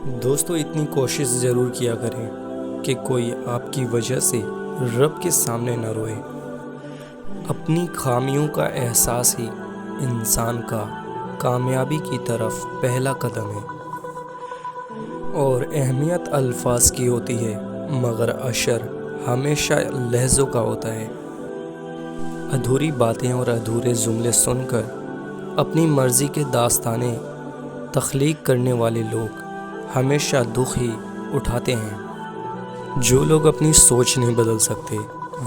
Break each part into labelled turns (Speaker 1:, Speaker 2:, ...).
Speaker 1: دوستو اتنی کوشش ضرور کیا کریں کہ کوئی آپ کی وجہ سے رب کے سامنے نہ روئے۔ اپنی خامیوں کا احساس ہی انسان کا کامیابی کی طرف پہلا قدم ہے، اور اہمیت الفاظ کی ہوتی ہے مگر اثر ہمیشہ لہجوں کا ہوتا ہے۔ ادھوری باتیں اور ادھورے جملے سن کر اپنی مرضی کے داستانیں تخلیق کرنے والے لوگ ہمیشہ دکھ ہی اٹھاتے ہیں۔ جو لوگ اپنی سوچ نہیں بدل سکتے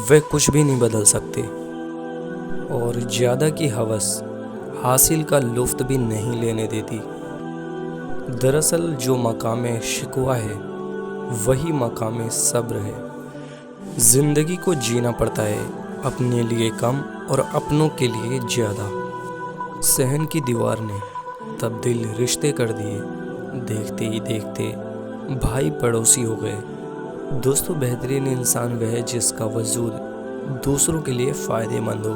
Speaker 1: وہ کچھ بھی نہیں بدل سکتے، اور زیادہ کی ہوس حاصل کا لطف بھی نہیں لینے دیتی۔ دراصل جو مقام شکوہ ہے وہی مقام صبر ہے۔ زندگی کو جینا پڑتا ہے اپنے لیے کم اور اپنوں کے لیے زیادہ۔ صحن کی دیوار نے تبدیل رشتے کر دیے، دیکھتے ہی دیکھتے بھائی پڑوسی ہو گئے۔ دوستو، بہترین انسان وہ ہے جس کا وجود دوسروں کے لیے فائدہ مند ہو۔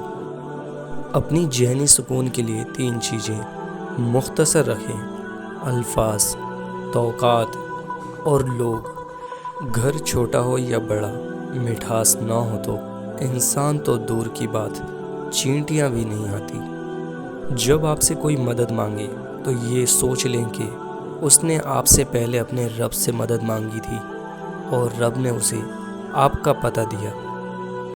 Speaker 1: اپنی ذہنی سکون کے لیے 3 چیزیں مختصر رکھیں: الفاظ، توقعات اور لوگ۔ گھر چھوٹا ہو یا بڑا، مٹھاس نہ ہو تو انسان تو دور کی بات چینٹیاں بھی نہیں آتی۔ جب آپ سے کوئی مدد مانگے تو یہ سوچ لیں کہ اس نے آپ سے پہلے اپنے رب سے مدد مانگی تھی، اور رب نے اسے آپ کا پتہ دیا۔